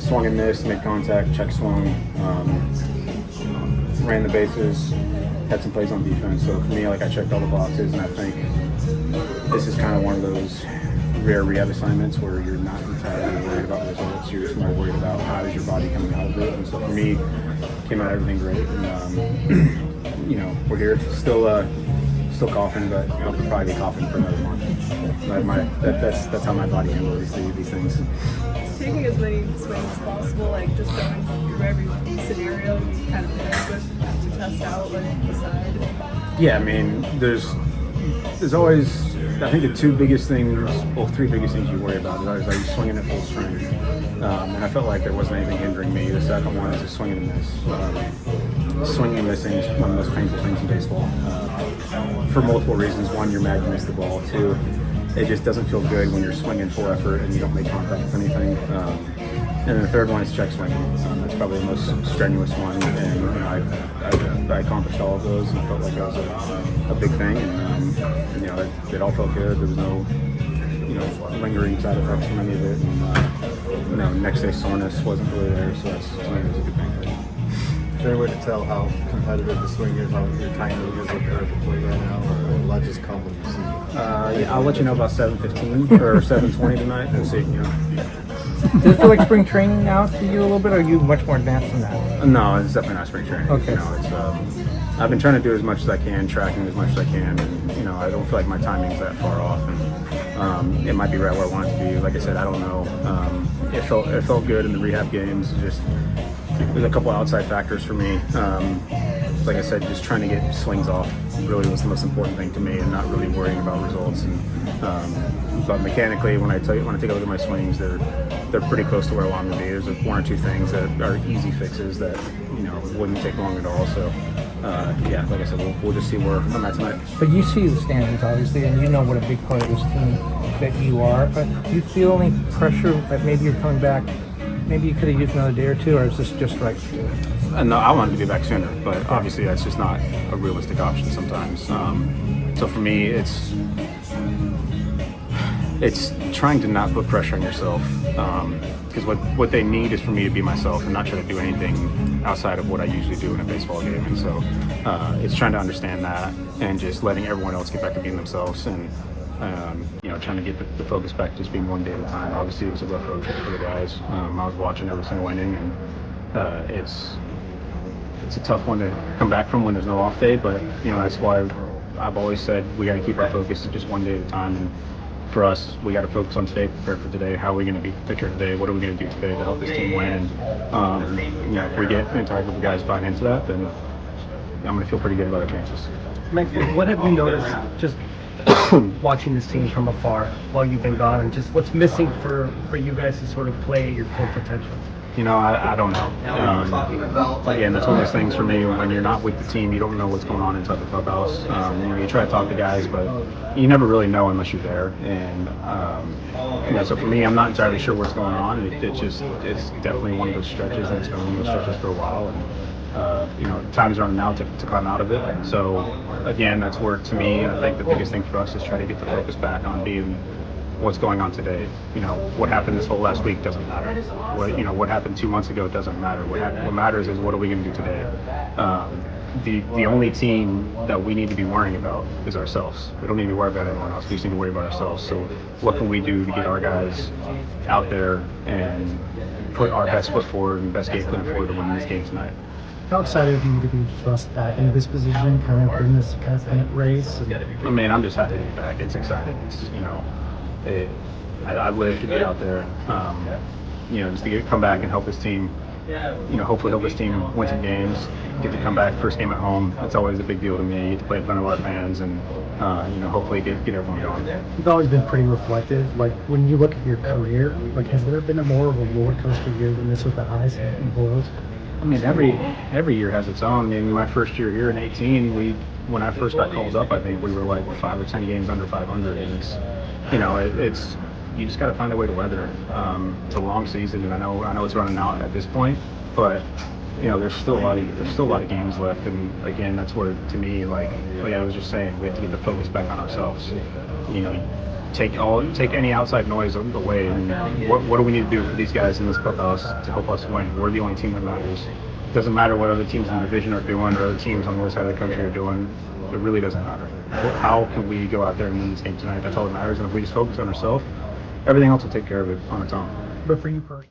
swung and missed, made contact, check swung, ran the bases, had some plays on defense. So for me, like, I checked all the boxes, and I think this is kind of one of those rare rehab assignments where you're not entirely worried about results. You're just more worried about how is your body coming out of it. And so for me, came out everything great. And, you know, we're here still coughing, but I'll probably be coughing for another month. That's how my body handles these things. It's taking as many swings as possible, like just going through every scenario you kind of play with to test out, like decide. Yeah, I mean, there's always, I think the three biggest things you worry about is are you swinging at full strength? And I felt like there wasn't anything hindering me. The second one is a swing and a miss. Swinging and missing is one of the most painful things in baseball for multiple reasons. One, you're mad you missed the ball. Two, it just doesn't feel good when you're swinging full effort and you don't make contact with anything. And then the third one is check swinging. That's probably the most strenuous one, and you know, I accomplished all of those and felt like that was a big thing. And you know, it all felt good. There was no, you know, lingering side effects from any of it. And you know, next day soreness wasn't really there, so that's, to me, was a good thing. Is there any way to tell how competitive the swing is, how your timing is up there at the plate right now, or will that just come when you see? Yeah, I'll let you know about 7:15 or 7:20 tonight. We'll see. You know. Does it feel like spring training now to you a little bit, or are you much more advanced than that? No, it's definitely not spring training. Okay. You know, it's I've been trying to do as much as I can, tracking as much as I can, and you know, I don't feel like my timing's that far off, and it might be right where I want it to be. Like I said, I don't know. It felt good in the rehab games. Just there's a couple outside factors for me. Like I said, just trying to get swings off really was the most important thing to me, and not really worrying about results. And but mechanically, when I take a look at my swings, they're pretty close to where I want them to be. There's one or two things that are easy fixes that, you know, wouldn't take long at all. So yeah, like I said, we'll just see where I'm at tonight. But you see the standings, obviously, and you know what a big part of this team that you are. But do you feel any pressure that maybe you're coming back? Maybe you could have used another day or two, or is this just right? No, I wanted to be back sooner, but obviously that's just not a realistic option sometimes. So for me, it's trying to not put pressure on yourself, because what they need is for me to be myself and not try to do anything outside of what I usually do in a baseball game. And so it's trying to understand that and just letting everyone else get back to being themselves, and you know, trying to get the focus back to just being one day at a time. Obviously, it was a rough road trip for the guys. I was watching every single inning, and it's a tough one to come back from when there's no off day. But you know, that's why I've always said we got to keep our focus to just one day at a time. And for us, we got to focus on today, prepare for today. How are we going to be prepared today? What are we going to do today to help this team win? And you know, if we get an entire group of guys buying into that, then I'm going to feel pretty good about our chances. Mike, what have you noticed just watching this team from afar while you've been gone, and just what's missing for you guys to sort of play at your full potential? You know, I don't know. Again, that's one of those things for me. When you're not with the team, you don't know what's going on inside the clubhouse. You know, you try to talk to guys, but you never really know unless you're there. And you know, so for me, I'm not entirely sure what's going on. It's definitely one of those stretches, and it's been one of those stretches for a while. And you know, time's running out to climb out of it. So again, that's where, to me, I think the biggest thing for us is try to get the focus back on being what's going on today. You know, what happened this whole last week doesn't matter. What happened 2 months ago doesn't matter. What matters is what are we going to do today. The only team that we need to be worrying about is ourselves. We don't need to worry about anyone else. We just need to worry about ourselves. So what can we do to get our guys out there and put our best foot forward and best game plan forward to win this game tonight? How excited are you to be thrust back into this position, kind of in this kind of race? I mean, I'm just happy to be back. It's exciting. It's, you know, I live to get out there. You know, just to come back and help this team. You know, hopefully help this team win some games. Get to come back first game at home. It's always a big deal to me. You get to play in front of our fans, and you know, hopefully get everyone going. You've always been pretty reflective. Like when you look at your career, like has there been a more of a roller coaster year than this with the highs and lows? I mean, every year has its own. I mean, my first year here in 18, when I first got called up, I think we were like 5 or 10 games under 500, and it's, you know, it's you just got to find a way to weather it. It's a long season, and I know it's running out at this point, but you know, there's still a lot of games left, and again, that's where, to me, like I was just saying, we have to get the focus back on ourselves. You know, take any outside noise away. And what do we need to do for these guys in this clubhouse to help us win? We're the only team that matters. It doesn't matter what other teams in the division are doing or other teams on the other side of the country are doing. It really doesn't matter. How can we go out there and win this game tonight? That's all that matters. And if we just focus on ourselves, everything else will take care of it on its own. But for you personally.